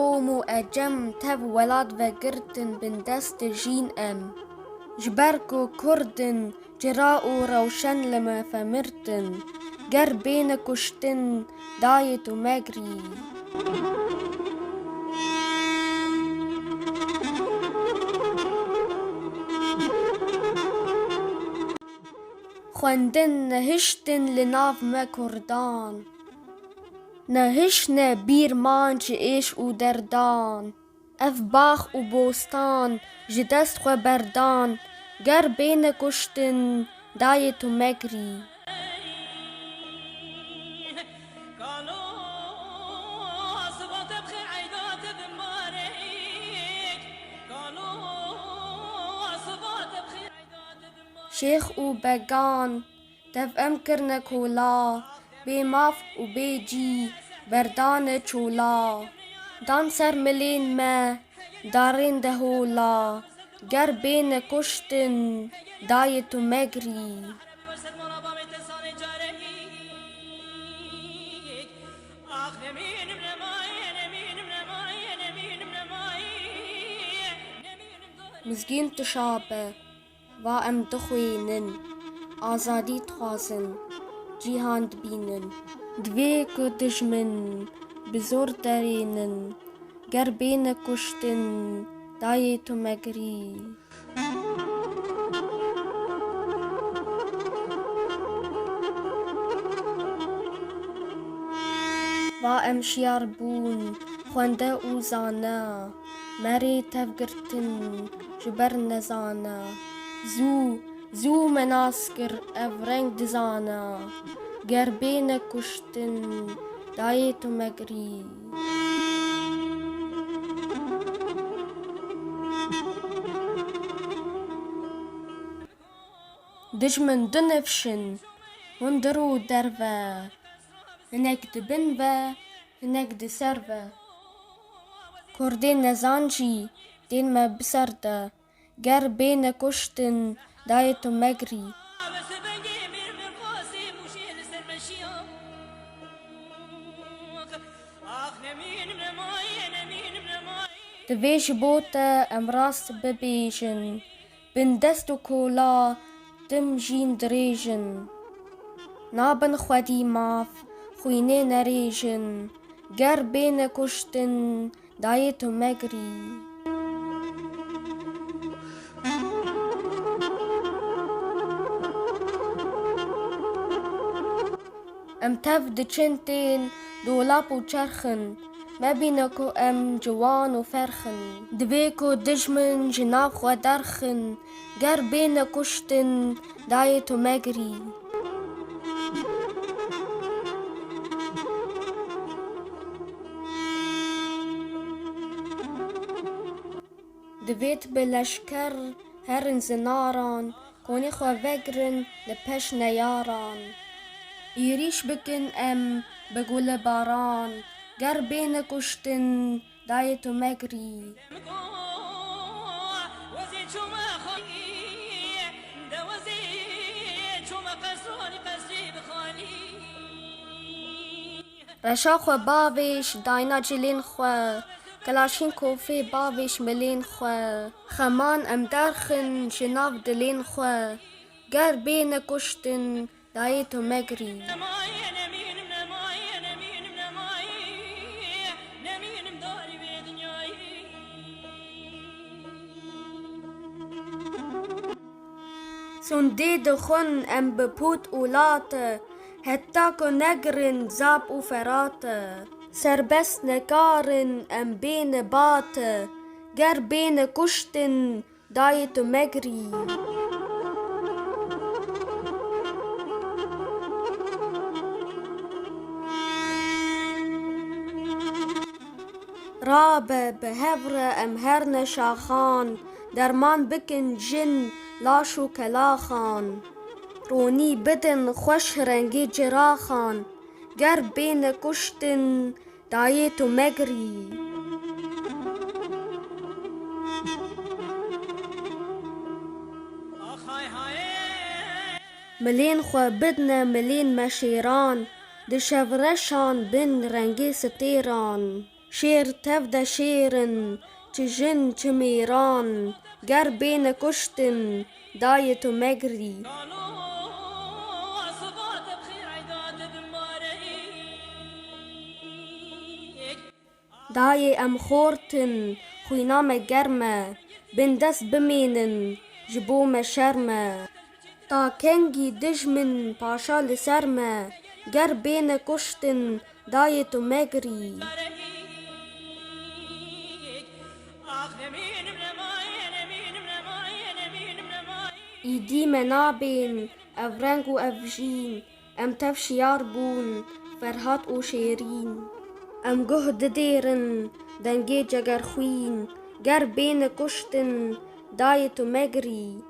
روم و اجم تب ولاد و گرتن بن دست جین ام جبرک و کردن جراء و روشن لما فمرتن گر بین کشتن دایت و مگری خواندن نهشتن لناف ما کردان نهشن بیرمان چه ایش او دردان اف باخ و بوستان جدست خو بردان گر بین کشتن دایت و مگری شیخ او بگان دف امکر نکولا بی ماف و بی جی بردان چولا دان سر ملین ما دارین دهولا گر بین کشتن دایت و مگری مزگین تشابه و ام دخوینن آزادی تخوازن جیهان دبینن دوی که دجمن بزور دارینن گر بین کشتن دایت و مگری و ام شیار بون خونده او زانه مری تفگرتن جبر نزانه زو مناسکر افرنگ دزانه گر بین کشتن دایت و مگری دجمن دنفشن وندرو درفه هنک دبن و هنک دسرفه کردین نزانجی دین ما بسرده گر بین کشتن دایت و مگری دویش بوته ام راست ببیجن بن دست و کولا دم جین دریجن نابن خودی ماف خوینه نریجن گر بین کشتن دایت و مگری ام تف دچنتین دولاب و چرخن ما بینکو ام جوان و فرخن دویکو دجمن جناف خو درخن گر بین کشتن دایت و مگری دویت بلشکر هرن زناران کنی خو وگرن لپش نیاران ایریش بکن ام بگول باران گر بین کشتن دایت و مگری رشا خو باویش داینا جلین خو کلاشین کوفی باویش ملین خو خمان ام درخن شناف دلین خو گر بین کشتن دایت و مگری سندی دخون ام بپوت اولات حتی که نگرن زاب و فرات سربست نکارن ام بین بات گر بین کشتن دایت و مگری راب به هفر ام هرن شاخان درمان بکن جن لاشو کلاخان رونی بدن خوش رنگی جراخان گر بین کشتن دایت و مگری ملین خو بدن ملین مشیران دشورشان بن رنگی ستیران شیر تفده شیرن چه جن چه میران گر بین کشتن دای تو مگری دای ام خورتن خوینام گرمه بین دست بمینن جبوم شرمه تا کنگی دجمن پاشا لسرمه گر بین کشتن دای تو مگری ایدی منابین اف رنگ و اف جین ام تف شیار بون فرهاد و شیرین ام گهد دیرن دنگی جگر خوین گر بین کشتن دای تو مگری